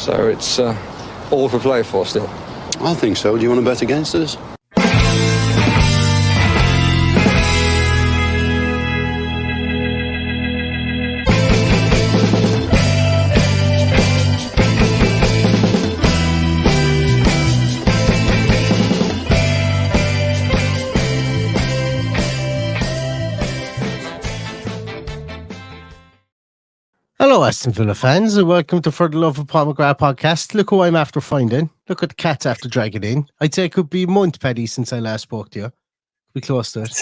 So it's all to play for still. I think so. Do you want to bet against us? Hello, Aston Villa fans, and welcome to For the Love of Paul McGrath podcast. Look who I'm after finding. Look what the cat's after dragging in. I'd say it could be a month, Paddy, since I last spoke to you. Be close to it.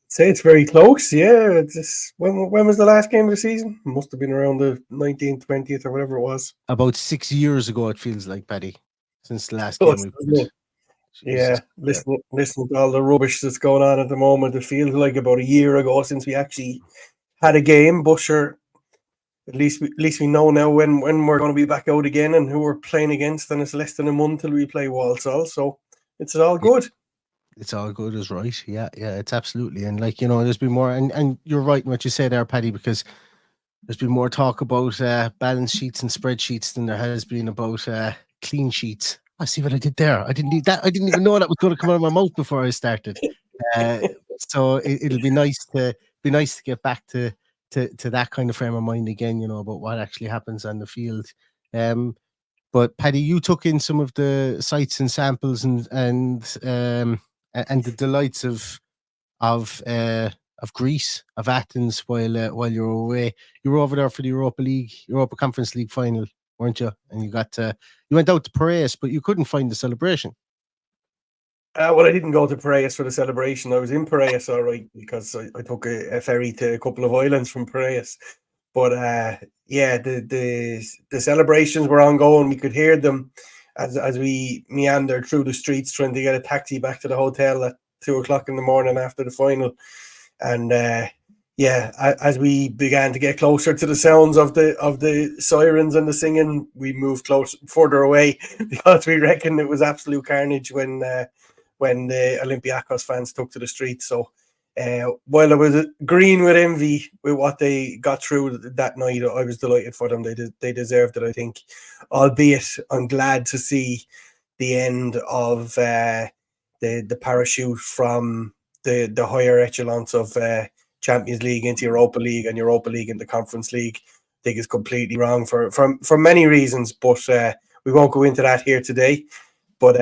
Say it's very close, yeah. When was the last game of the season? It must have been around the 19th, 20th, or whatever it was. About 6 years ago, it feels like, Paddy, since the last game we played. Yeah, listening to all the rubbish that's going on at the moment, it feels like about a year ago since we actually had a game, but sure. At least we know now when we're going to be back out again and who we're playing against, and it's less than a month till we play Walsall, so it's all good. It's all good is right. Yeah, it's absolutely. And like, there's been more, and you're right in what you say there, Paddy, because there's been more talk about balance sheets and spreadsheets than there has been about clean sheets. I see what I did there. I didn't need that. I didn't even know that was going to come out of my mouth before I started. So it'll be nice to get back to that kind of frame of mind again, about what actually happens on the field. But Paddy, you took in some of the sights and samples and the delights of Greece, of Athens, while you were away. You were over there for the Europa Conference League final, weren't you? And you went out to Piraeus, but you couldn't find the celebration. Well, I didn't go to Piraeus for the celebration. I was in Piraeus, all right, because I took a ferry to a couple of islands from Piraeus. But the celebrations were ongoing. We could hear them as we meandered through the streets trying to get a taxi back to the hotel at 2:00 in the morning after the final. And as we began to get closer to the sounds of the sirens and the singing, we moved further away because we reckoned it was absolute carnage when the Olympiacos fans took to the streets. So while I was green with envy with what they got through that night, I was delighted for them. They deserved it, I think. Albeit, I'm glad to see the end of the parachute from the higher echelons of Champions League into Europa League and Europa League into Conference League. I think it's completely wrong for many reasons, but we won't go into that here today. But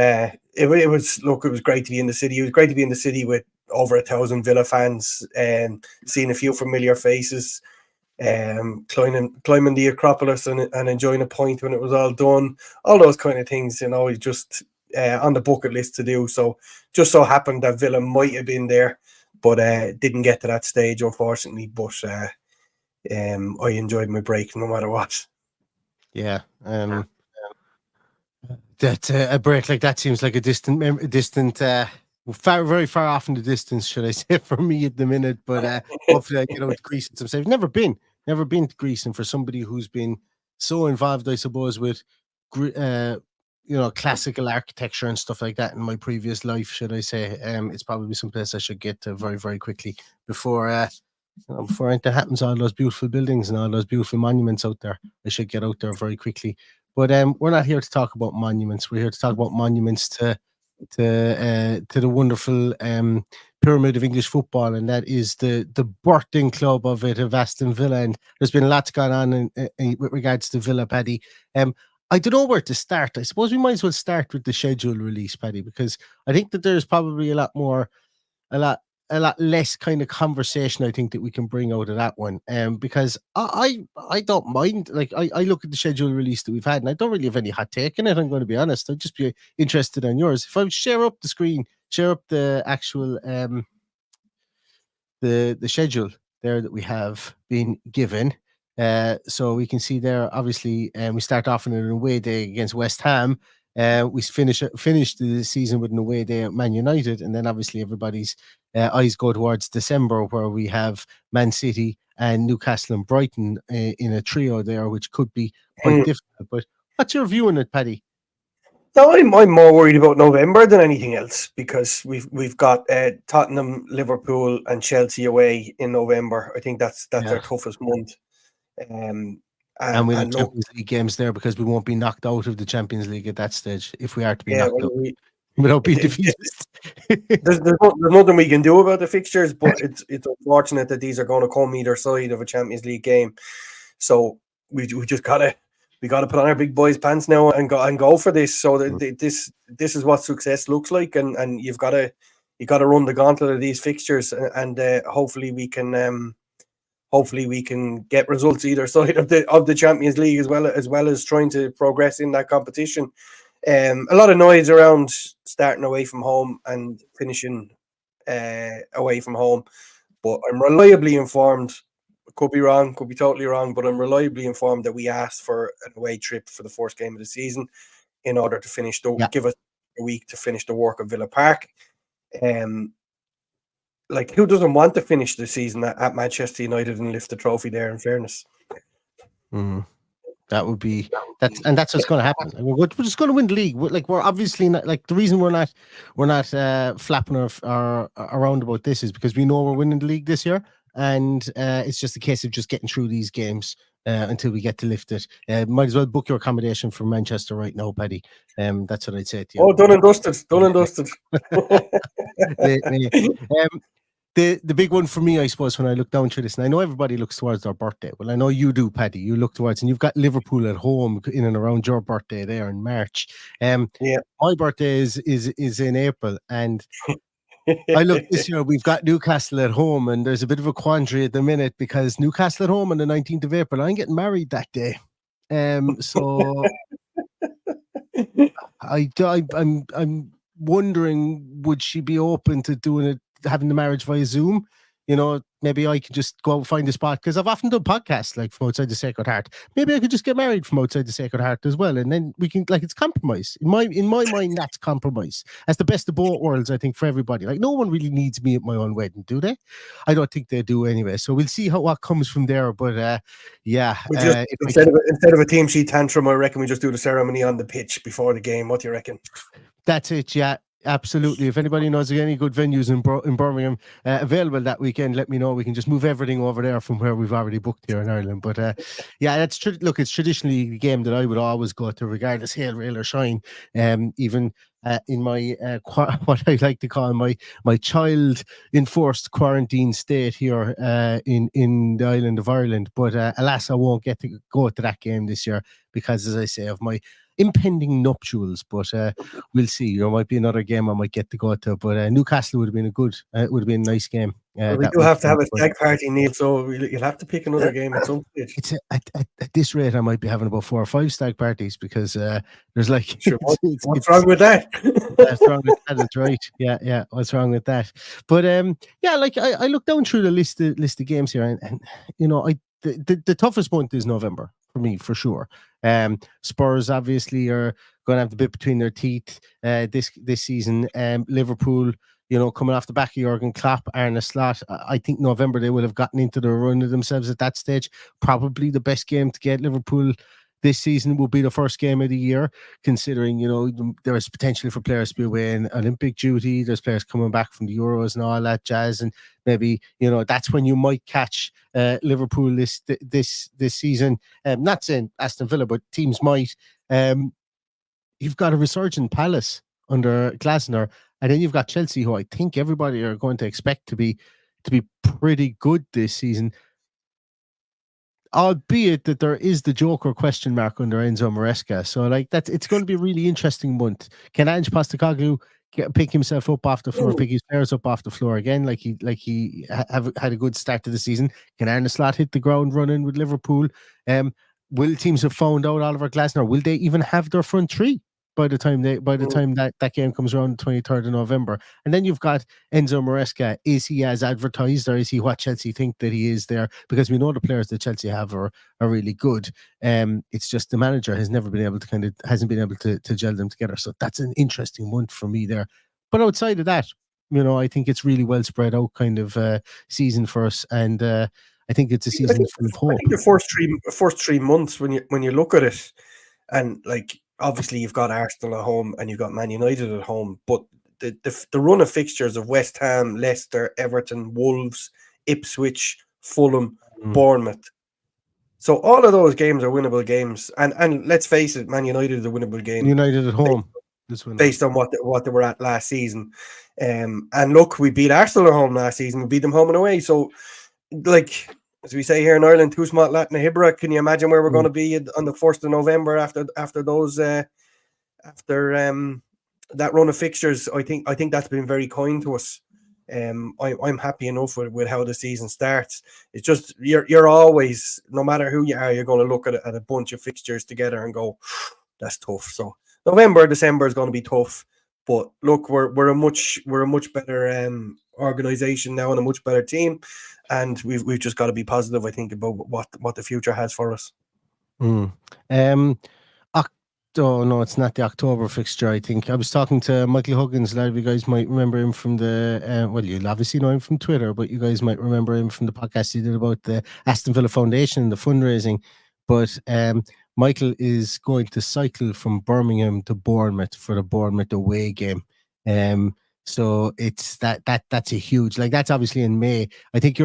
it was great to be in the city. It was great to be in the city with over 1,000 Villa fans and seeing a few familiar faces, climbing the Acropolis and enjoying a pint when it was all done. All those kind of things, just on the bucket list to do. So just so happened that Villa might have been there, but didn't get to that stage, unfortunately. But I enjoyed my break no matter what. Yeah. That a break like that seems like a distant, very far off in the distance, should I say, for me at the minute. But hopefully I get out to Greece at some stage. Never been to Greece, and for somebody who's been so involved, I suppose, with classical architecture and stuff like that in my previous life, should I say, it's probably some place I should get to very, very quickly before anything happens. All those beautiful buildings and all those beautiful monuments out there, I should get out there very quickly. But we're not here to talk about monuments. We're here to talk about monuments to the wonderful pyramid of English football, and that is the birthing club of Aston Villa. And there's been lots going on with regards to Villa, Paddy. I don't know where to start. I suppose we might as well start with the schedule release, Paddy, because I think that there's probably a lot less kind of conversation I think that we can bring out of that one. Because I don't mind. Like I look at the schedule release that we've had, and I don't really have any hot take in it. I'm going to be honest. I'd just be interested in yours. If I would share up the screen, share up the actual the schedule there that we have been given. So we can see there, obviously, we start off on an away day against West Ham. We finish the season with an away day at Man United, and then obviously everybody's eyes go towards December, where we have Man City and Newcastle and Brighton in a trio there, which could be quite difficult. But what's your view on it, Paddy? No, I'm more worried about November than anything else, because we've got Tottenham, Liverpool, and Chelsea away in November. I think that's our toughest month. And we'll have and look, Champions League games there because we won't be knocked out of the Champions League at that stage if we are to be yeah, knocked well, out without being it, defeated. there's nothing we can do about the fixtures, but it's unfortunate that these are going to come either side of a Champions League game. So we just gotta put on our big boys pants now and go for this. So that this is what success looks like, and you got to run the gauntlet of these fixtures, and hopefully we can get results either side of the Champions League, as well as trying to progress in that competition. A lot of noise around starting away from home and finishing away from home, but I'm reliably informed. Could be wrong, could be totally wrong, but I'm reliably informed that we asked for an away trip for the first game of the season in order to give us a week to finish the work of Villa Park. Like, who doesn't want to finish the season at Manchester United and lift the trophy there, in fairness? That would be that's what's going to happen. We're just going to win the league. We're obviously not, like, the reason we're not flapping our around about this is because we know we're winning the league this year, and it's just a case of just getting through these games until we get to lift it. Might as well book your accommodation for Manchester right now, Paddy. That's what I'd say to you. Oh, done and dusted. Done and dusted. The big one for me, I suppose, when I look down through this, and I know everybody looks towards their birthday. Well, I know you do, Paddy. You look towards, and you've got Liverpool at home in and around your birthday there in March. My birthday is in April, and I look this year. We've got Newcastle at home, and there's a bit of a quandary at the minute because Newcastle at home on the 19th of April. I'm getting married that day, so I'm wondering, would she be open to doing it, having the marriage via Zoom? You know, maybe I could just go out and find a spot, because I've often done podcasts like from outside the Sacred Heart. Maybe I could just get married from outside the Sacred Heart as well, and then we can, like, it's compromise. In my mind, that's compromise. That's the best of both worlds, I think, for everybody. Like, no one really needs me at my own wedding, do they? I don't think they do anyway. So we'll see what comes from there. But instead of a team sheet tantrum, I reckon we just do the ceremony on the pitch before the game. What do you reckon? That's it, yeah. Absolutely. If anybody knows of any good venues in Birmingham available that weekend, let me know. We can just move everything over there from where we've already booked here in Ireland. But that's look, it's traditionally the game that I would always go to, regardless hail, rain or shine. Even in my what I like to call my child enforced quarantine state here in the island of Ireland. But alas, I won't get to go to that game this year because, as I say, of my impending nuptials. But we'll see. There might be another game I might get to go to. But Newcastle would have been it would have been a nice game. We do have to have a stag party, Neil, so you'll have to pick another game at some stage. It's at this rate, I might be having about 4 or 5 stag parties, because there's like, sure, what's wrong with that? What's wrong with that? That's right. Yeah. What's wrong with that? But like I look down through the list of games here, and you know, the toughest month is November for me, for sure. Spurs obviously are going to have the bit between their teeth this season. Liverpool, you know, coming off the back of Jurgen Klopp, Arne Slot. I think November they will have gotten into the run of themselves at that stage. Probably the best game to get Liverpool this season will be the first game of the year, considering, you know, there is potential for players to be away in Olympic duty. There's players coming back from the Euros and all that jazz, and maybe, you know, that's when you might catch Liverpool this season. Not saying Aston Villa, but teams might. You've got a resurgent Palace under Glasner, and then you've got Chelsea, who I think everybody are going to expect to be pretty good this season, albeit that there is the Joker question mark under Enzo Maresca. So, like, it's going to be a really interesting month. Can Ange Postecoglou pick himself up off the floor, pick his players up off the floor again, like he had a good start to the season? Can Arne Slot hit the ground running with Liverpool? Will teams have found out Oliver Glasner? Will they even have their front three by the time that game comes around, the 23rd of November? And then you've got Enzo Maresca. Is he as advertised, or is he what Chelsea think that he is there? Because we know the players that Chelsea have are really good. It's just the manager hasn't been able to gel them together. So that's an interesting month for me there. But outside of that, you know, I think it's really well spread out kind of season for us, and I think it's a season full of hope. I think the first 3 months, when you look at it, and like, obviously you've got Arsenal at home and you've got Man United at home, but the run of fixtures of West Ham, Leicester, Everton, Wolves, Ipswich, Fulham, Bournemouth, So all of those games are winnable games, and let's face it, Man United is a winnable game. United at home. Based on what they were at last season. And look, we beat Arsenal at home last season. We beat them home and away. So, like, as we say here in Ireland, two smart Latin Hibra. Can you imagine where we're going to be on the 1st of November after those that run of fixtures? I think that's been very kind to us. I'm happy enough with how the season starts. It's just you're always, no matter who you are, you're going to look at a bunch of fixtures together and go, that's tough. So November, December is going to be tough, but look, we're a much better organization now and a much better team, and we've just got to be positive, I think, about what the future has for us. Oh no, it's not the October fixture. I think I was talking to Michael Huggins. A lot of you guys might remember him from the well, you'll obviously know him from Twitter, but you guys might remember him from the podcast he did about the Aston Villa Foundation and the fundraising. But Michael is going to cycle from Birmingham to Bournemouth for the Bournemouth away game. So it's that's a huge, like, that's obviously in May. I think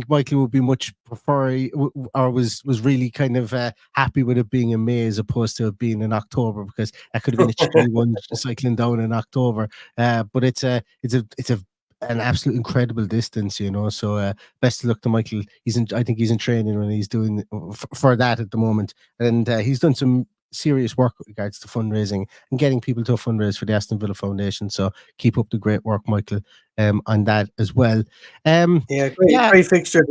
Michael would be much prefer, or was really kind of happy with it being in May as opposed to it being in October, because that could have been a chilly one cycling down in October. But it's an absolute incredible distance, you know. So best of luck to Michael. I think he's in training when he's doing for that at the moment, and he's done some serious work with regards to fundraising and getting people to a fundraise for the Aston Villa Foundation. So keep up the great work, Michael, on that as well. Great fixture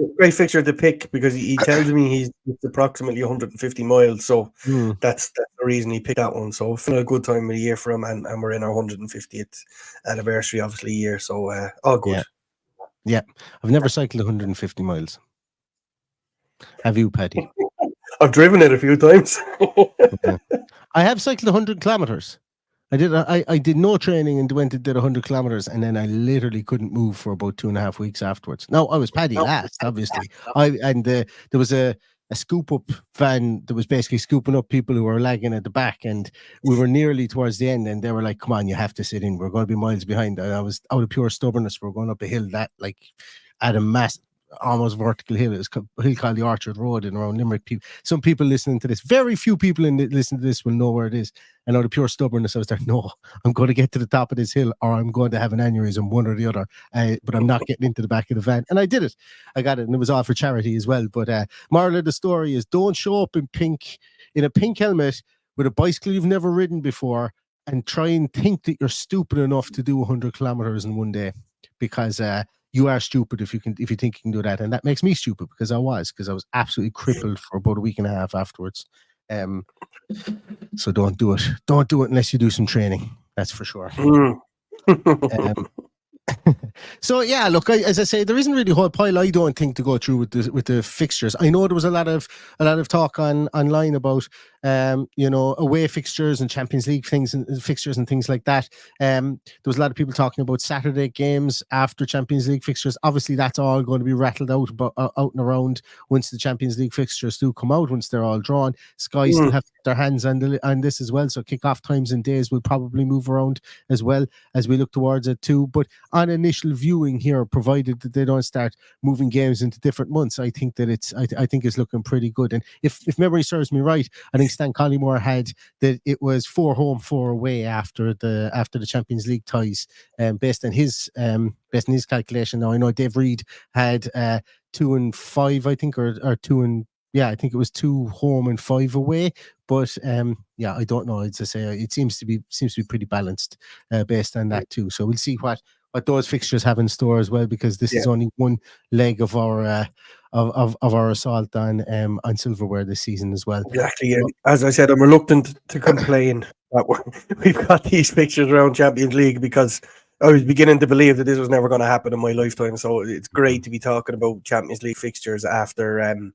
to pick, because he tells me it's approximately 150 miles. So that's the reason he picked that one. So it's a good time of the year for him, and we're in our 150th anniversary, obviously, year. So all good. Yeah. I've never cycled 150 miles. Have you, Paddy? I've driven it a few times. I have cycled 100 kilometers. I did no training and went and did 100 kilometers, and then I literally couldn't move for about 2.5 weeks afterwards. Now, I was Paddy last, obviously. There was a scoop up van that was basically scooping up people who were lagging at the back, and we were nearly towards the end, and they were like, come on, you have to sit in, we're going to be miles behind. And I was out of pure stubbornness. We're going up a hill that, like, at a mass, almost vertical hill. It's a hill called the Orchard Road in around Limerick. Some people listening to this, very few people listening to this will know where it is. And out of pure stubbornness, I was like, no, I'm going to get to the top of this hill, or I'm going to have an aneurysm, one or the other. But I'm not getting into the back of the van. And I did it. I got it, and it was all for charity as well. But moral of the story is, don't show up in a pink helmet with a bicycle you've never ridden before and try and think that you're stupid enough to do 100 kilometers in one day, because you are stupid if you think you can do that. And that makes me stupid, because I was absolutely crippled for about a week and a half afterwards. So don't do it. Don't do it unless you do some training. That's for sure. So yeah, look, as I say, there isn't really a whole pile, I don't think, to go through with the fixtures. I know there was a lot of talk online about away fixtures and Champions League things and fixtures and things like that. There was a lot of people talking about Saturday games after Champions League fixtures. Obviously, that's all going to be rattled out and around once the Champions League fixtures do come out, once they're all drawn. Sky still have their hands on this as well, so kick-off times and days will probably move around as well as we look towards it too. But on initial viewing here, provided that they don't start moving games into different months, I think that I think it's looking pretty good. And if memory serves me right, I think Stan Collymore had that it was 4 home, 4 away after the Champions League ties, based on his calculation. Now I know Dave Reid had 2 and 5, I think, or 2 and, yeah, I think it was 2 home and 5 away. But I don't know. As I say, it seems to be pretty balanced based on that too. So we'll see what those fixtures have in store as well, because this is only one leg of our of our assault on silverware this season as well. Exactly. And as I said, I'm reluctant to complain that we've got these fixtures around Champions League, because I was beginning to believe that this was never going to happen in my lifetime. So it's great to be talking about Champions League fixtures after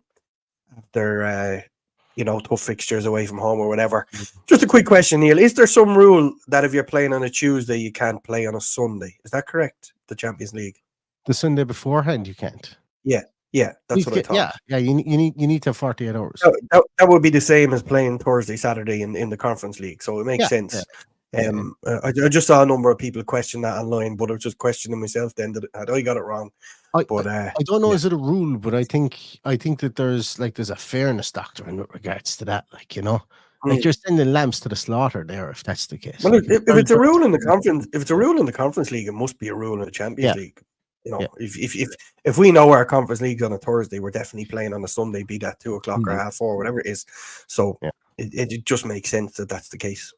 tough fixtures away from home or whatever. Just a quick question, Neil. Is there some rule that if you're playing on a Tuesday, you can't play on a Sunday? Is that correct? The Champions League? The Sunday beforehand, you can't. Yeah, that's what I thought. Yeah. You need to have 48 hours. That would be the same as playing Thursday, Saturday in the Conference League. So it makes sense. I just saw a number of people question that online, but I was just questioning myself then that had I got it wrong. But I don't know, is it a rule, but I think that there's a fairness doctrine with regards to that. Like, you know, like you're sending lambs to the slaughter there if that's the case. Well, Like, if it's a rule in the conference, if it's a rule in the Conference League, it must be a rule in the Champions League. You know, if we know our Conference League's on a Thursday, we're definitely playing on a Sunday, be that 2 o'clock or 4:30, whatever it is. So it just makes sense that that's the case.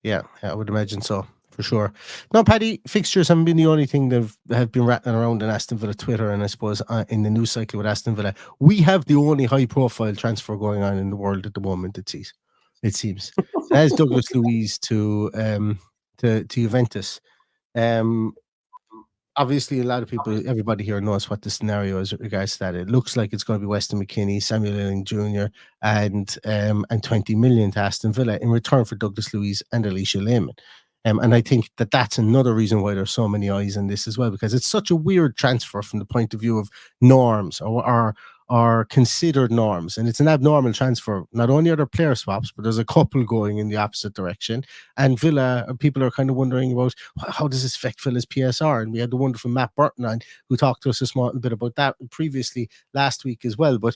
Yeah, I would imagine so, for sure. Now, Paddy, fixtures haven't been the only thing that have been rattling around in Aston Villa Twitter, and I suppose in the news cycle with Aston Villa, we have the only high-profile transfer going on in the world at the moment. It seems. As Douglas Luiz to Juventus. Obviously, a lot of people, everybody here knows what the scenario is with regards to that. It looks like it's going to be Weston McKennie, Samuel Elling Jr., and 20 million to Aston Villa in return for Douglas Luiz and Alicia Lehman. And I think that that's another reason why there's so many eyes on this as well, because it's such a weird transfer from the point of view of norms or considered norms. And it's an abnormal transfer. Not only are there player swaps, but there's a couple going in the opposite direction. And Villa, people are kind of wondering about how does this affect Villa's PSR? And we had the wonderful Matt Burton on who talked to us a small bit about that previously last week as well. But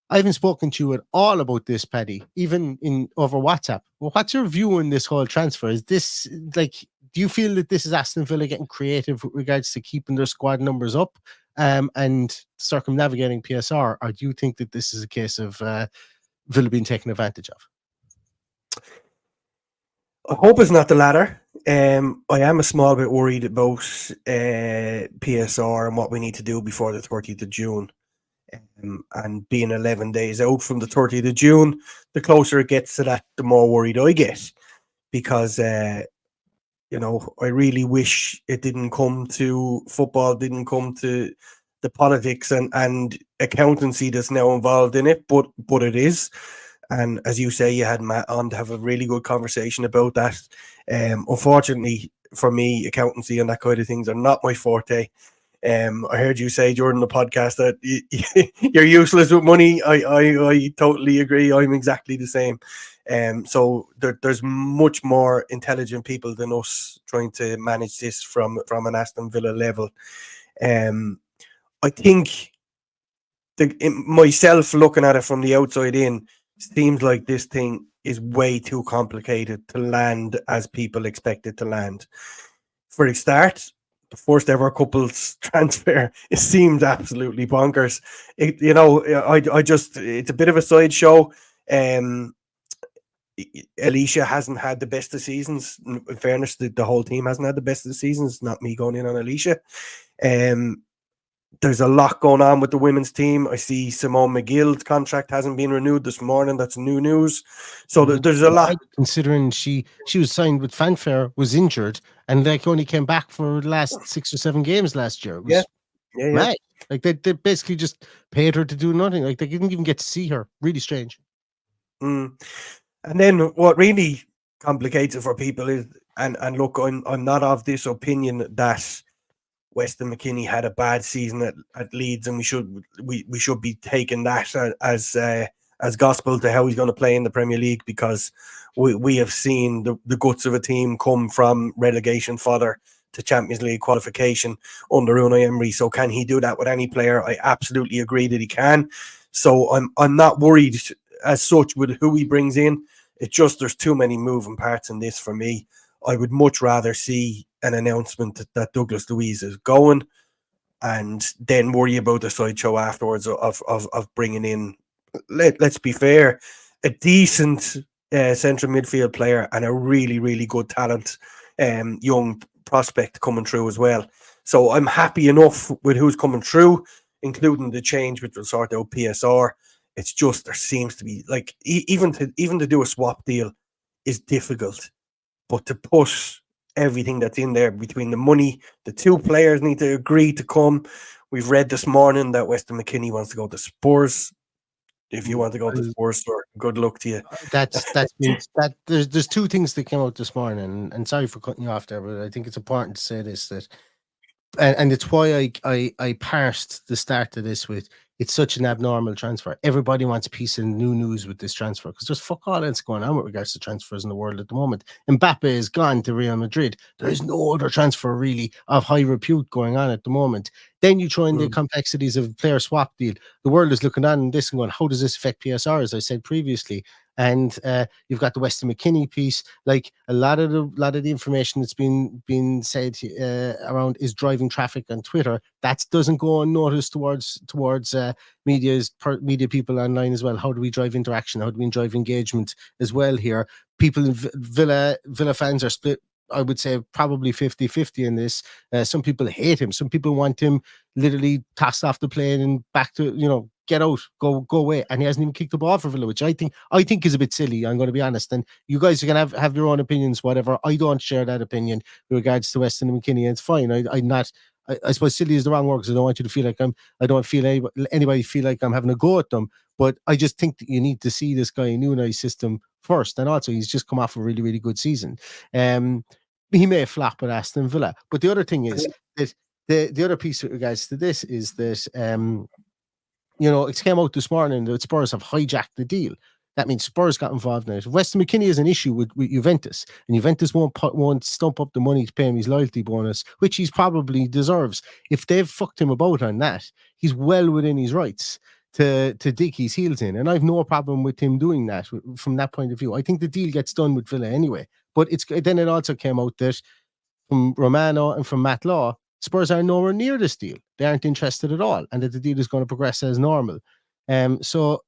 I haven't spoken to you at all about this, Paddy, even over WhatsApp. Well, what's your view on this whole transfer? Is this do you feel that this is Aston Villa getting creative with regards to keeping their squad numbers up and circumnavigating PSR, or do you think that this is a case of Villa being taken advantage of? I hope it's not the latter. I am a small bit worried about PSR and what we need to do before the 30th of June. And being 11 days out from the 30th of June, the closer it gets to that, the more worried I get. Because, you know, I really wish it didn't come to football, didn't come to the politics and accountancy that's now involved in it, but it is. And as you say, you had Matt on to have a really good conversation about that. Unfortunately, for me, accountancy and that kind of things are not my forte. I heard you say during the podcast that you're useless with money. I totally agree. I'm exactly the same. So there's much more intelligent people than us trying to manage this from an Aston Villa level. I think myself looking at it from the outside in seems like this thing is way too complicated to land as people expect it to land. For a start, the first ever couples transfer, it seems absolutely bonkers. It's a bit of a sideshow. Alicia hasn't had the best of seasons. In fairness, the whole team hasn't had the best of the seasons. Not me going in on Alicia. There's a lot going on with the women's team. I see Simone McGill's contract hasn't been renewed this morning. That's new news. So there's a lot. Considering she was signed with fanfare, was injured, and only came back for the last 6 or 7 games last year. It was mad. Like they basically just paid her to do nothing. Like they didn't even get to see her. Really strange. And then what really complicates it for people is, and look, I'm not of this opinion that Weston McKennie had a bad season at Leeds, and we should be taking that as gospel to how he's going to play in the Premier League, because we have seen the guts of a team come from relegation fodder to Champions League qualification under Unai Emery. So can he do that with any player? I absolutely agree that he can. So I'm not worried as such with who he brings in. It's just there's too many moving parts in this for me. I would much rather see an announcement that Douglas Luiz is going, and then worry about the sideshow afterwards of bringing in, let's be fair, a decent central midfield player and a really, really good talent, young prospect coming through as well. So I'm happy enough with who's coming through, including the change which will sort out PSR. It's just there seems to be, like, even to do a swap deal is difficult. But to push everything that's in there between the money, the two players need to agree to come. We've read this morning that Weston McKennie wants to go to Spurs. If you want to go to Spurs, good luck to you. There's 2 things that came out this morning, and sorry for cutting you off there, but I think it's important to say this, that and it's why I parsed the start of this with it's such an abnormal transfer. Everybody wants a piece of new news with this transfer because there's fuck all else going on with regards to transfers in the world at the moment. Mbappe is gone to Real Madrid. There is no other transfer really of high repute going on at the moment. Then you throw in the complexities of a player swap deal. The world is looking on this and going, how does this affect PSR? As I said previously. And you've got the Weston Mckennie piece. Like a lot of the information that's been said around is driving traffic on Twitter. That doesn't go unnoticed towards media people online as well. How do we drive interaction? How do we drive engagement as well here? People in Villa fans are split. I would say probably 50-50 in this. Some people hate him. Some people want him literally tossed off the plane and back to, get out, go away. And he hasn't even kicked the ball for Villa, which I think is a bit silly. I'm going to be honest. And you guys are going to have your own opinions, whatever. I don't share that opinion with regards to Weston and McKennie. It's fine. I suppose silly is the wrong word because I don't want you to feel like I don't feel anybody feel like I'm having a go at them. But I just think that you need to see this guy in Unai's system first. And also he's just come off a really, really good season. He may flop at Aston Villa. But the other thing is that the other piece with regards to this is that it came out this morning that Spurs have hijacked the deal. That means Spurs got involved in it. Weston McKennie is an issue with Juventus, and Juventus won't stump up the money to pay him his loyalty bonus, which he probably deserves. If they've fucked him about on that, he's well within his rights to dig his heels in, and I've no problem with him doing that from that point of view. I think the deal gets done with Villa anyway, but then it also came out that from Romano and from Matt Law, Spurs are nowhere near this deal. They aren't interested at all, and that the deal is going to progress as normal. So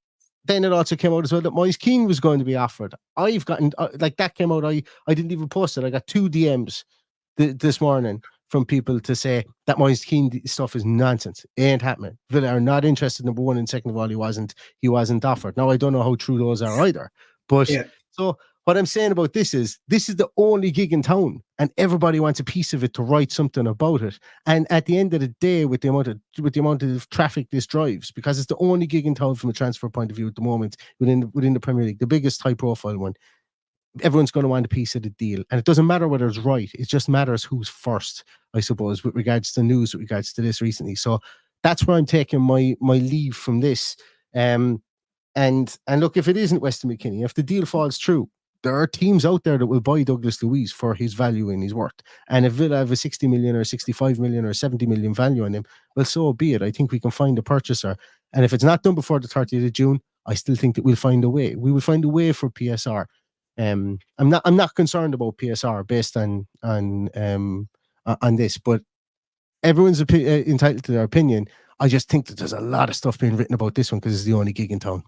then it also came out as well that Moise Keane was going to be offered. I've gotten that came out. I didn't even post it. I got 2 DMs this morning from people to say that Moise Keane stuff is nonsense. It ain't happening. Villa are not interested. Number one, and second of all, he wasn't offered. Now I don't know how true those are either. But so what I'm saying about this is the only gig in town, and everybody wants a piece of it to write something about it. And at the end of the day, with the amount of traffic this drives, because it's the only gig in town from a transfer point of view at the moment within the Premier League, the biggest high profile one, everyone's going to want a piece of the deal. And it doesn't matter whether it's right. It just matters who's first, I suppose, with regards to news, with regards to this recently. So that's where I'm taking my leave from this. And look, if it isn't Weston McKennie, if the deal falls through, there are teams out there that will buy Douglas Luiz for his value and his worth. And if Villa have a 60 million or 65 million or 70 million value on him, well, so be it. I think we can find a purchaser. And if it's not done before the 30th of June, I still think that we'll find a way. We will find a way for PSR. I'm not concerned about PSR based on this, but everyone's entitled to their opinion. I just think that there's a lot of stuff being written about this one because it's the only gig in town.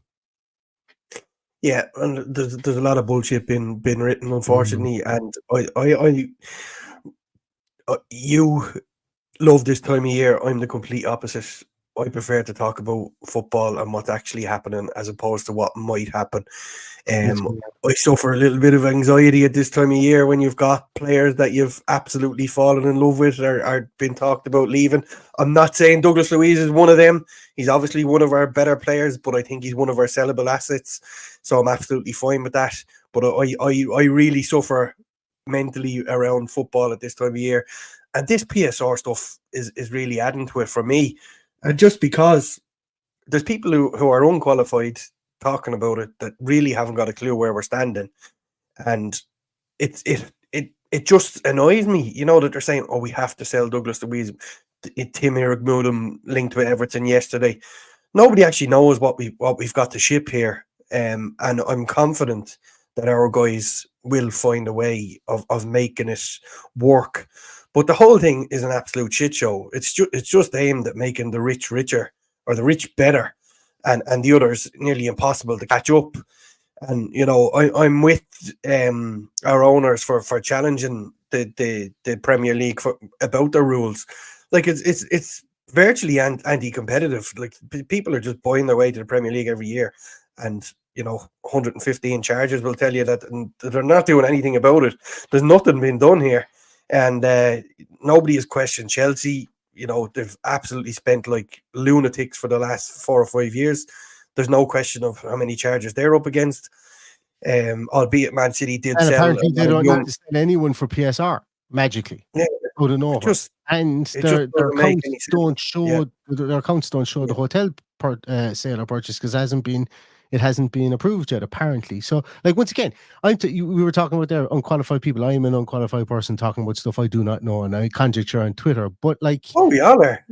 Yeah, and there's a lot of bullshit been written, unfortunately, and you love this time of year. I'm the complete opposite. I prefer to talk about football and what's actually happening as opposed to what might happen. I suffer a little bit of anxiety at this time of year when you've got players that you've absolutely fallen in love with or are been talked about leaving. I'm not saying Douglas Luiz is one of them. He's obviously one of our better players, but I think he's one of our sellable assets. So I'm absolutely fine with that. But I really suffer mentally around football at this time of year. And this PSR stuff is really adding to it for me. And just because there's people who are unqualified talking about it that really haven't got a clue where we're standing. And it just annoys me, that they're saying, oh, we have to sell Douglas Luiz. Tim Irigmudim linked with Everton yesterday. Nobody actually knows what we've got to ship here. And I'm confident that our guys will find a way of making it work. But the whole thing is an absolute shit show. It's just aimed at making the rich richer or the rich better, and the others nearly impossible to catch up. And I'm with our owners for challenging the Premier League about their rules. Like it's virtually anti-competitive. Like people are just buying their way to the Premier League every year, and 115 charges will tell you that they're not doing anything about it. There's nothing being done here. And nobody has questioned Chelsea. They've absolutely spent like lunatics for the last 4 or 5 years. There's no question of how many charges they're up against. Albeit Man City did and sell. Apparently, they don't have to sell anyone for PSR. magically Yeah, out of nowhere. just And it just their doesn't make accounts any sense. don't Yeah. show their accounts don't show the hotel sale or purchase because it hasn't been approved yet, apparently. So, like, once again, we were talking about there unqualified people. I am an unqualified person talking about stuff I do not know, and I conjecture on Twitter. But like, Oh, we all are.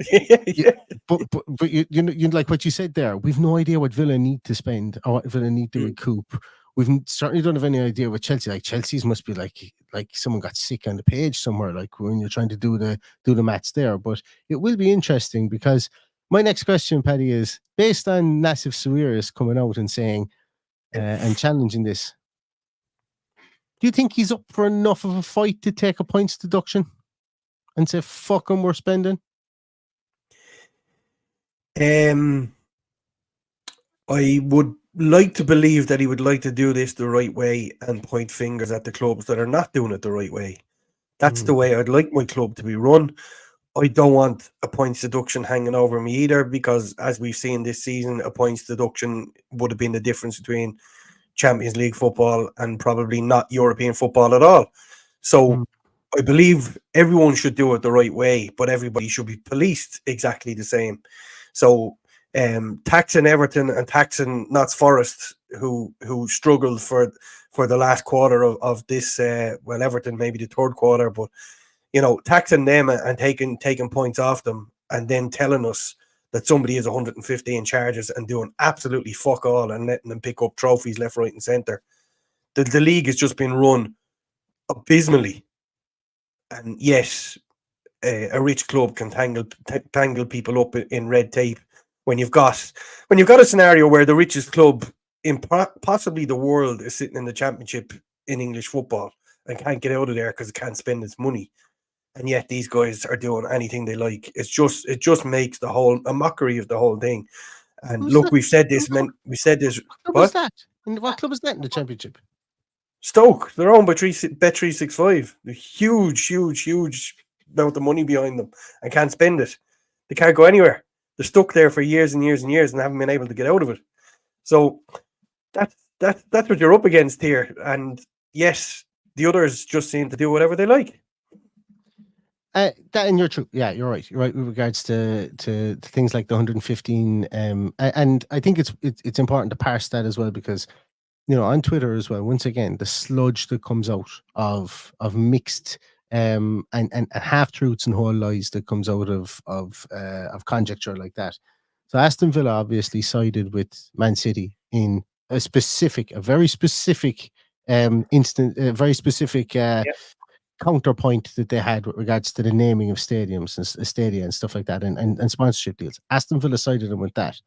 you, but you know, like what you said there. We've no idea what Villa need to spend or what Villa need to recoup. We've certainly don't have any idea what Chelsea. Like Chelsea's must be like someone got sick on the page somewhere. Like when you're trying to do the maths there. But it will be interesting because my next question, Paddy, is based on Nassif Sawiris coming out and saying and challenging this. Do you think he's up for enough of a fight to take a points deduction and say fuck him, we're spending? I would like to believe that he would like to do this the right way and point fingers at the clubs that are not doing it the right way. That's the way I'd like my club to be run. I don't want a points deduction hanging over me either, because as we've seen this season, a points deduction would have been the difference between Champions League football and probably not European football at all. So I believe everyone should do it the right way, but everybody should be policed exactly the same. So taxing Everton and taxing Notts Forest, who struggled for the last quarter of this, well, Everton maybe the third quarter, but you know, taxing them and taking points off them, and then telling us that somebody is 115 charges and doing absolutely fuck all and letting them pick up trophies left, right, and centre. The league has just been run abysmally, and yes, a rich club can tangle people up in red tape. When you've got a scenario where the richest club in possibly the world is sitting in the championship in English football and can't get out of there because it can't spend its money, and yet these guys are doing anything they like. It just makes a mockery of the whole thing. And look, we've said this. What was that? What club is that in the championship? Stoke. They're owned by Bet365. The huge amount of money behind them and can't spend it. They can't go anywhere. They're stuck there for years and years and years and haven't been able to get out of it. So that's what you're up against here. And yes, the others just seem to do whatever they like. That and you're true. Yeah, you're right. You're right with regards to things like the 115. And I think it's important to parse that as well, because you know, on Twitter as well, once again, the sludge that comes out of mixed and half truths and whole lies that comes out of conjecture like that. So Aston Villa obviously sided with Man City in a very specific counterpoint that they had with regards to the naming of stadiums and stadia and stuff like that, and sponsorship deals. Aston Villa sided them with that.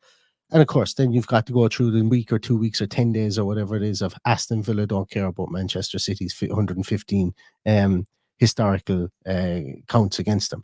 And of course, then you've got to go through the week or 2 weeks or 10 days or whatever it is of Aston Villa don't care about Manchester City's 115 historical counts against them.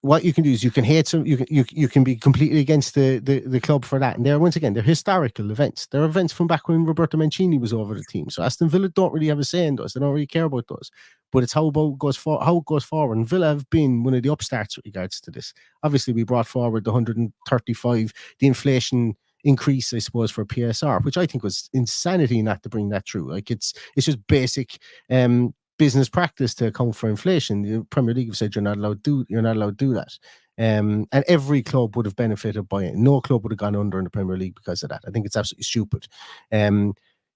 What you can do is you can hate some, you can be completely against the club for that. And they're historical events. They're events from back when Roberto Mancini was over the team. So Aston Villa don't really have a say in those. They don't really care about those. But it's how it goes forward. And Villa have been one of the upstarts with regards to this. Obviously, we brought forward the 135, the inflation increase, I suppose, for PSR, which I think was insanity not to bring that through. Like it's just basic business practice to account for inflation. The Premier League have said you're not allowed to do that. And every club would have benefited by it. No club would have gone under in the Premier League because of that. I think it's absolutely stupid.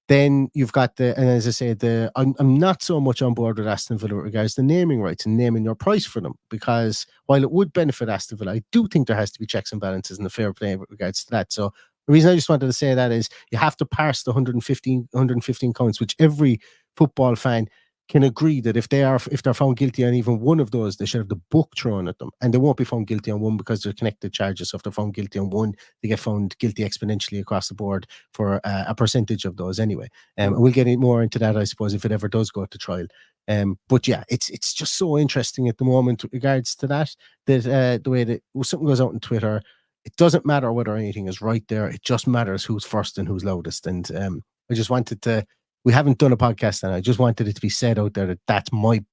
Then you've got and as I said, I'm not so much on board with Aston Villa with regards to naming rights and naming your price for them, because while it would benefit Aston Villa, I do think there has to be checks and balances and a fair play with regards to that. So the reason I just wanted to say that is you have to parse the 115 counts, which every football fan can agree that if they're found guilty on even one of those, they should have the book thrown at them, and they won't be found guilty on one because they're connected charges. So if they're found guilty on one, they get found guilty exponentially across the board for a percentage of those anyway. And we'll get more into that, I suppose, if it ever does go to trial. But yeah, it's just so interesting at the moment with regards to that the way that something goes out on Twitter, it doesn't matter whether anything is right there. It just matters who's first and who's loudest. And I just wanted to. We haven't done a podcast, and I just wanted it to be said out there that that's my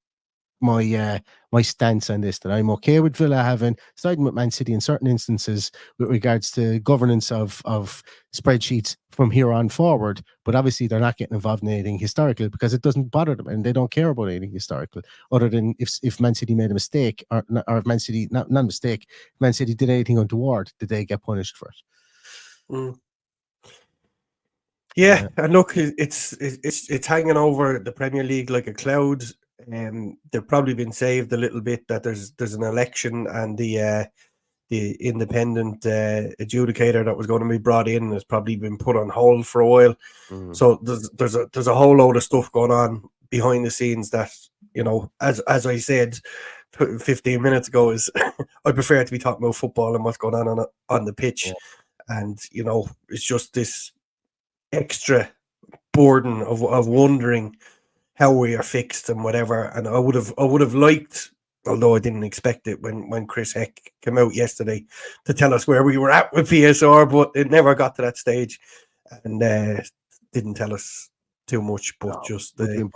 my stance on this, that I'm okay with Villa having siding with Man City in certain instances with regards to governance of spreadsheets from here on forward. But obviously they're not getting involved in anything historical because it doesn't bother them and they don't care about anything historical other than if Man City made a mistake or if Man City not a mistake, if Man City did anything untoward, did they get punished for it? Mm. Yeah, and look, it's hanging over the Premier League like a cloud. They've probably been saved a little bit that there's an election and the independent adjudicator that was going to be brought in has probably been put on hold for a while. So there's a whole load of stuff going on behind the scenes that, you know, as I said 15 minutes ago, is I prefer to be talking about football and what's going on the pitch, and you know, it's just this extra burden of wondering how we are fixed and whatever. And I would have liked, although I didn't expect it, when Chris Heck came out yesterday to tell us where we were at with PSR, but it never got to that stage and didn't tell us too much, but just the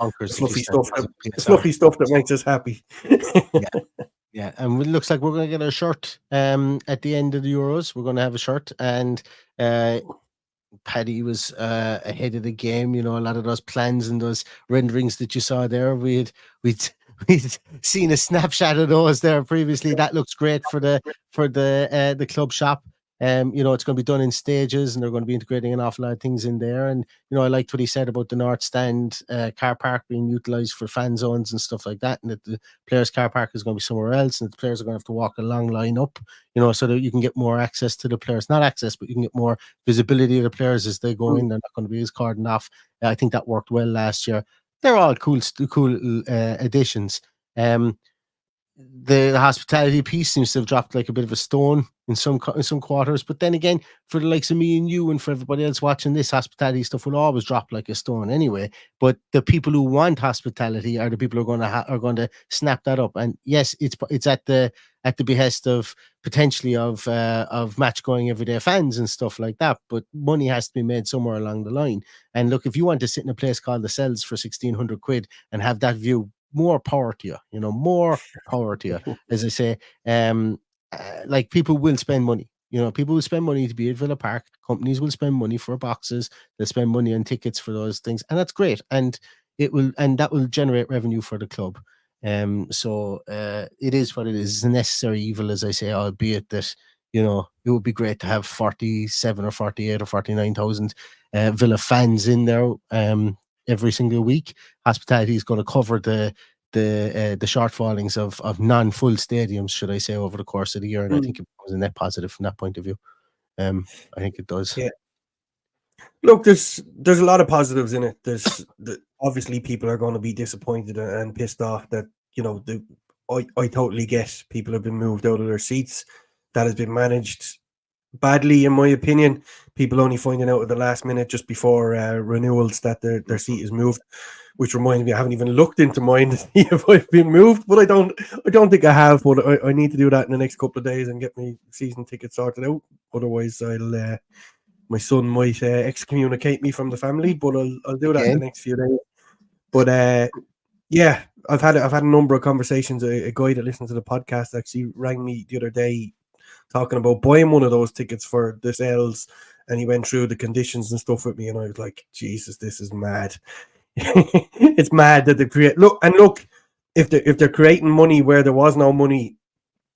fluffy stuff that makes us happy. Yeah, and it looks like we're going to get a shirt at the end of the Euros. We're going to have a shirt, and Paddy was ahead of the game. You know, a lot of those plans and those renderings that you saw there, we'd seen a snapshot of those there previously. That looks great for the club shop. You know, it's going to be done in stages, and they're going to be integrating an awful lot of things in there. And you know, I liked what he said about the North Stand car park being utilised for fan zones and stuff like that, and that the players' car park is going to be somewhere else, and the players are going to have to walk a long line up, you know, so that you can get more access to the players. Not access, but you can get more visibility of the players as they go in. They're not going to be as cordoned off. I think that worked well last year. They're all cool additions. The hospitality piece seems to have dropped like a bit of a stone in some quarters, but then again, for the likes of me and you and for everybody else watching this, hospitality stuff will always drop like a stone anyway. But the people who want hospitality are the people who are going to snap that up. And yes, it's at the behest of potentially of match going everyday fans and stuff like that. But money has to be made somewhere along the line. And look, if you want to sit in a place called the Cells for 1,600 quid and have that view, more power to you, you know, more power to you. As I say, like people will spend money, you know, people will spend money to be at Villa Park. Companies will spend money for boxes. They'll spend money on tickets for those things. And that's great. And that will generate revenue for the club. So it is what it is. It's a necessary evil, as I say, albeit that, you know, it would be great to have 47 or 48 or 49,000 Villa fans in there every single week. Hospitality is going to cover the shortfallings of non-full stadiums, should I say, over the course of the year, and I think it was a net positive from that point of view. I think it does. Yeah. Look, there's a lot of positives in it. Obviously people are going to be disappointed and pissed off that, you know, I totally get people have been moved out of their seats. That has been managed badly, in my opinion. People only finding out at the last minute just before renewals that their seat is moved, which reminds me I haven't even looked into mine to see if I've been moved, but I don't think I have. But I need to do that in the next couple of days and get my season ticket sorted out. Otherwise, my son might excommunicate me from the family. But I'll do that in the next few days. But yeah, I've had a number of conversations. A guy that listens to the podcast actually rang me the other day, talking about buying one of those tickets for the Cells, and he went through the conditions and stuff with me, and I was like, Jesus, this is mad. It's mad that they create. Look, if they're creating money where there was no money,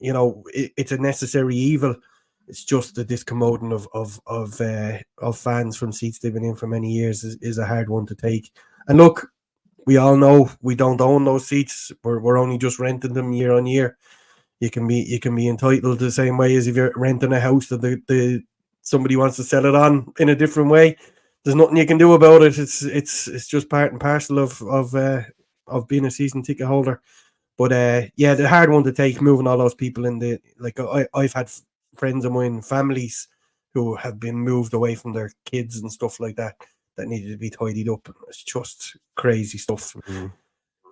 you know, it's a necessary evil. It's just the discommoding of fans from seats they've been in for many years is a hard one to take. And look, we all know we don't own those seats. We're only just renting them year on year. You can be entitled the same way as if you're renting a house that somebody wants to sell it on in a different way. There's nothing you can do about it. It's just part and parcel of being a season ticket holder. But yeah, the hard one to take, moving all those people in I've had friends of mine, families who have been moved away from their kids and stuff like that needed to be tidied up. It's just crazy stuff.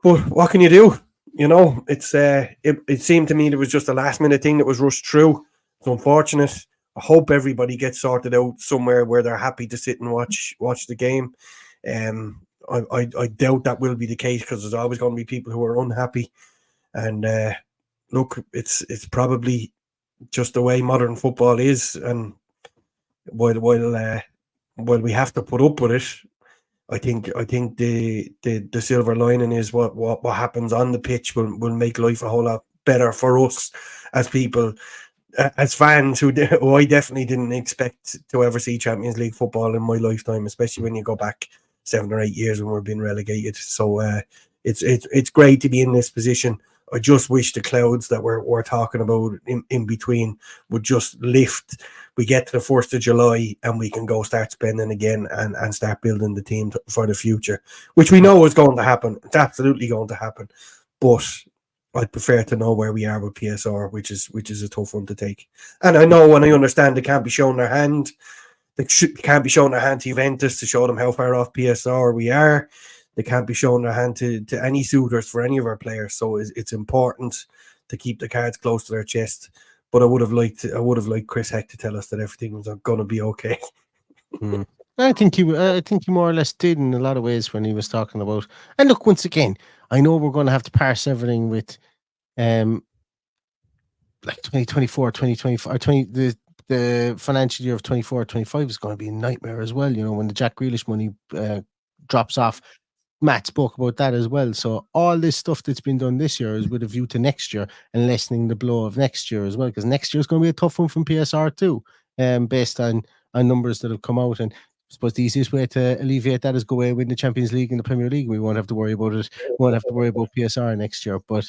But what can you do? You know, it seemed to me there was just a last minute thing that was rushed through. It's unfortunate. I hope everybody gets sorted out somewhere where they're happy to sit and watch the game. I doubt that will be the case, because there's always going to be people who are unhappy. And look, it's probably just the way modern football is, and while we have to put up with it, I think the silver lining is what happens on the pitch will make life a whole lot better for us as people, as fans who I definitely didn't expect to ever see Champions League football in my lifetime, especially when you go back 7 or 8 years when we're being relegated. So it's great to be in this position. I just wish the clouds that we're talking about in between would just lift. We get to the 1st of July and we can go start spending again and start building the team for the future, which we know is going to happen. It's absolutely going to happen. But I'd prefer to know where we are with PSR, which is a tough one to take. And I know and I understand they can't be showing their hand. They can't be showing their hand to Juventus to show them how far off PSR we are. They can't be showing their hand to any suitors for any of our players. So it's important to keep the cards close to their chest. But I would have liked Chris Heck to tell us that everything was going to be okay. I think he more or less did in a lot of ways when he was talking about. And look, once again, I know we're going to have to parse everything with, like 2024, 2025, the financial year of 24-25 is going to be a nightmare as well. You know, when the Jack Grealish money drops off. Matt spoke about that as well. So all this stuff that's been done this year is with a view to next year and lessening the blow of next year as well, because next year is going to be a tough one from PSR too, based on numbers that have come out. And I suppose the easiest way to alleviate that is go away and win the Champions League and the Premier League. We won't have to worry about it. We won't have to worry about PSR next year. But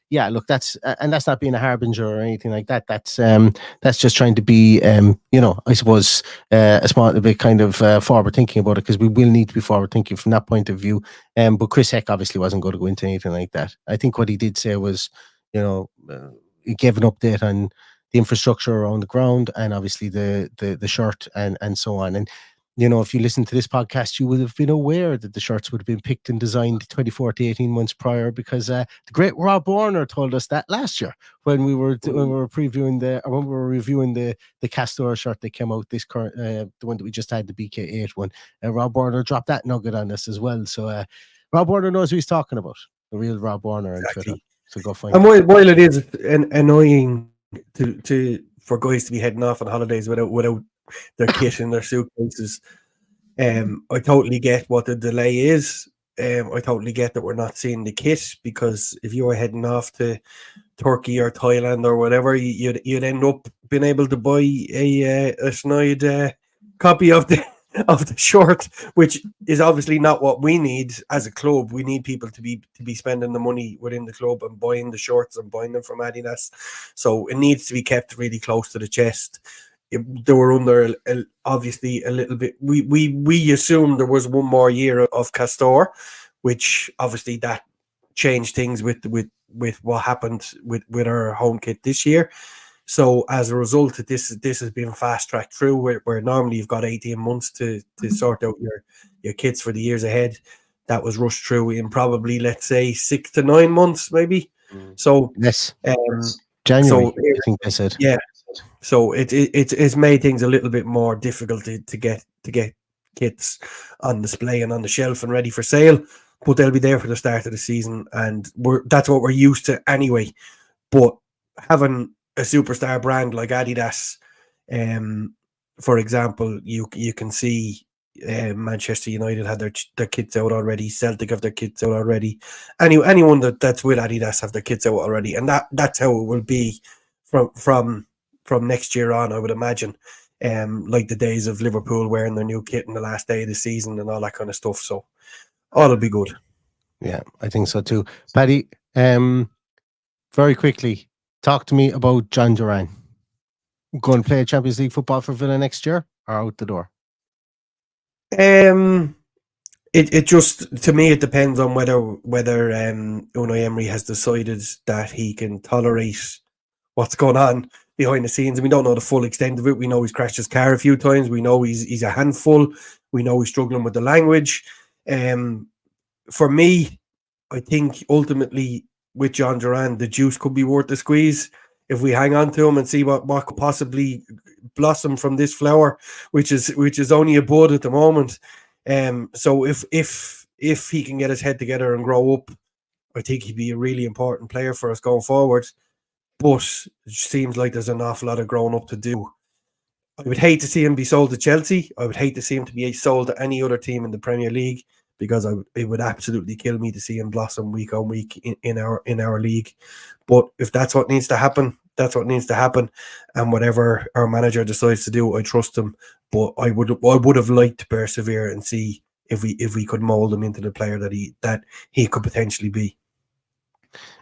yeah, look, that's not being a harbinger or anything like that. That's just trying to be, I suppose, a bit kind of forward thinking about it, because we will need to be forward thinking from that point of view. But Chris Heck obviously wasn't going to go into anything like that. I think what he did say was, he gave an update on the infrastructure around the ground and obviously the shirt and so on. And if you listen to this podcast, you would have been aware that the shirts would have been picked and designed 24 to 18 months prior, because the great Rob Warner told us that last year when we were reviewing the Castor shirt that came out this current, the one that we just had, the BK8 one. Rob Warner dropped that nugget on us as well. So Rob Warner knows who he's talking about, the real Rob Warner on Twitter. So go find. And while it is annoying for guys to be heading off on holidays without their kit in their suitcases, I totally get what the delay is. I totally get that we're not seeing the kit, because if you were heading off to Turkey or Thailand or whatever, you'd end up being able to buy a snide copy of the shirt, which is obviously not what we need as a club. We need people to be spending the money within the club and buying the shirts and buying them from Adidas. So it needs to be kept really close to the chest. They were under obviously a little bit. We assumed there was one more year of Castor, which obviously that changed things with what happened with our home kit this year. So as a result, this has been fast tracked through, where normally you've got 18 months to sort out your kits for the years ahead. That was rushed through in probably, let's say, 6 to 9 months, maybe. So yes, January. So, I think they said. Yeah. So it's made things a little bit more difficult to get kits on display and on the shelf and ready for sale, but they'll be there for the start of the season, and that's what we're used to anyway. But having a superstar brand like Adidas, for example, you can see Manchester United had their kits out already. Celtic have their kits out already. Anyone that's with Adidas have their kits out already, and that's how it will be from next year on, I would imagine. Like the days of Liverpool wearing their new kit in the last day of the season and all that kind of stuff. So all will be good. Yeah, I think so too. Paddy, very quickly, talk to me about John Duran. Going to play Champions League football for Villa next year or out the door? It just, to me, it depends on whether Unai Emery has decided that he can tolerate what's going on behind the scenes. And we don't know the full extent of it. We know he's crashed his car a few times. We know he's a handful. We know he's struggling with the language. For me, I think ultimately with John Duran, the juice could be worth the squeeze if we hang on to him and see what could possibly blossom from this flower, which is only a bud at the moment. So if he can get his head together and grow up, I think he'd be a really important player for us going forward. But it seems like there's an awful lot of growing up to do. I would hate to see him be sold to Chelsea. I would hate to see him to be sold to any other team in the Premier League, because it would absolutely kill me to see him blossom week on week in our league. But if that's what needs to happen, that's what needs to happen. And whatever our manager decides to do, I trust him. But I would have liked to persevere and see if we could mold him into the player that he could potentially be.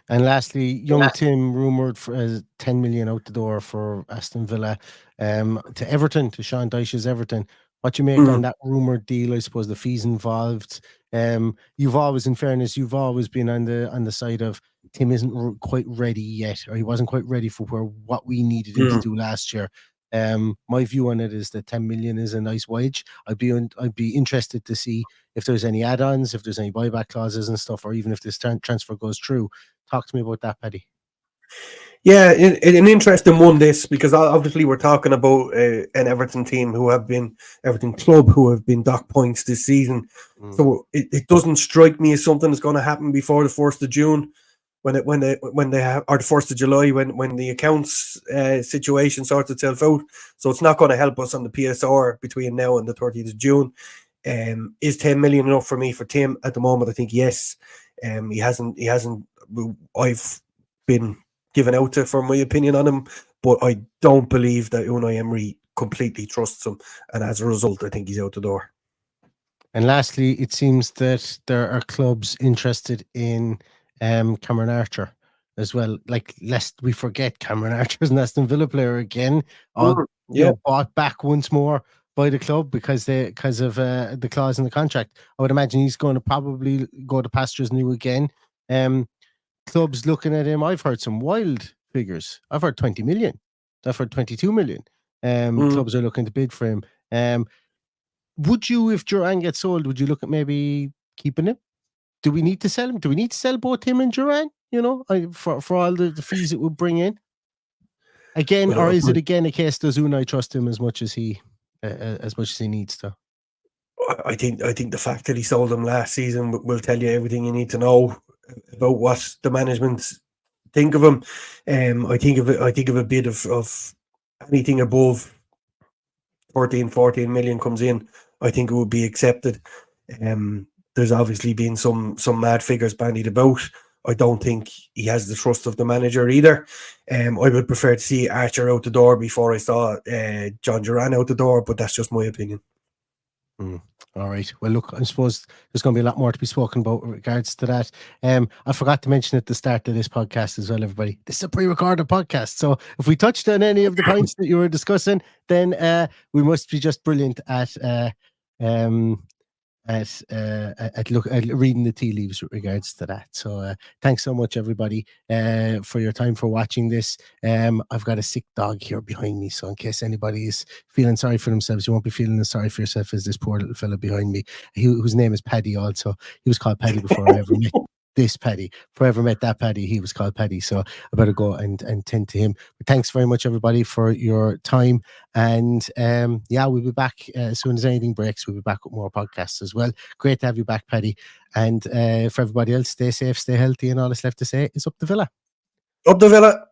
And lastly, young Tim rumoured for 10 million out the door for Aston Villa to Everton, to Sean Dyche's Everton. What you make on that rumoured deal? I suppose the fees involved. You've always, in fairness, you've always been on the side of Tim isn't quite ready yet, or he wasn't quite ready for what we needed him to do last year. My view on it is that 10 million is a nice wage. I'd be interested to see if there's any add-ons, if there's any buyback clauses and stuff, or even if this transfer goes through. Talk to me about that, Paddy. Yeah, an interesting one, this, because obviously we're talking about an Everton team Everton club who have been docked points this season. So it doesn't strike me as something that's going to happen before the 1st of June, when they have, or the 1st of July, when the accounts situation sorts itself out. So it's not going to help us on the PSR between now and the 30th of June. Is 10 million enough for me for Tim at the moment? I think yes. He hasn't. I've been given out to for my opinion on him, but I don't believe that Unai Emery completely trusts him, and as a result, I think he's out the door. And lastly, it seems that there are clubs interested in Cameron Archer as well. Like, lest we forget, Cameron Archer is an Aston Villa player again, bought back once more by the club because of the clause in the contract. I would imagine he's going to probably go to pastures new again. Clubs looking at him, I've heard some wild figures. I've heard 20 million. I've heard 22 million. Clubs are looking to bid for him. Would you, if Duran gets sold, would you look at maybe keeping him? Do we need to sell him? Do we need to sell both him and Duran? You know, for all the fees it would bring in? Again, or is it again a case, does Unai trust him as much as he needs to? I think the fact that he sold him last season will tell you everything you need to know about what the management think of him. I think of a bid of anything above 13-14 million comes in, I think it would be accepted. There's obviously been some mad figures bandied about. I don't think he has the trust of the manager either. I would prefer to see Archer out the door before I saw John Duran out the door, but that's just my opinion. All right. Well, look, I suppose there's going to be a lot more to be spoken about with regards to that. I forgot to mention at the start of this podcast as well, everybody. This is a pre-recorded podcast. So if we touched on any of the points that you were discussing, then we must be just brilliant at reading the tea leaves with regards to that. So thanks so much, everybody, for your time, for watching this. I've got a sick dog here behind me, so in case anybody is feeling sorry for themselves, you won't be feeling as sorry for yourself as this poor little fella behind me, whose name is Paddy also. He was called Paddy before I ever met this Paddy. Before I ever met that Paddy, he was called Paddy. So I better go and tend to him. But thanks very much, everybody, for your time. And we'll be back as soon as anything breaks. We'll be back with more podcasts as well. Great to have you back, Paddy. And for everybody else, stay safe, stay healthy, and all that's left to say is up the Villa. Up the Villa.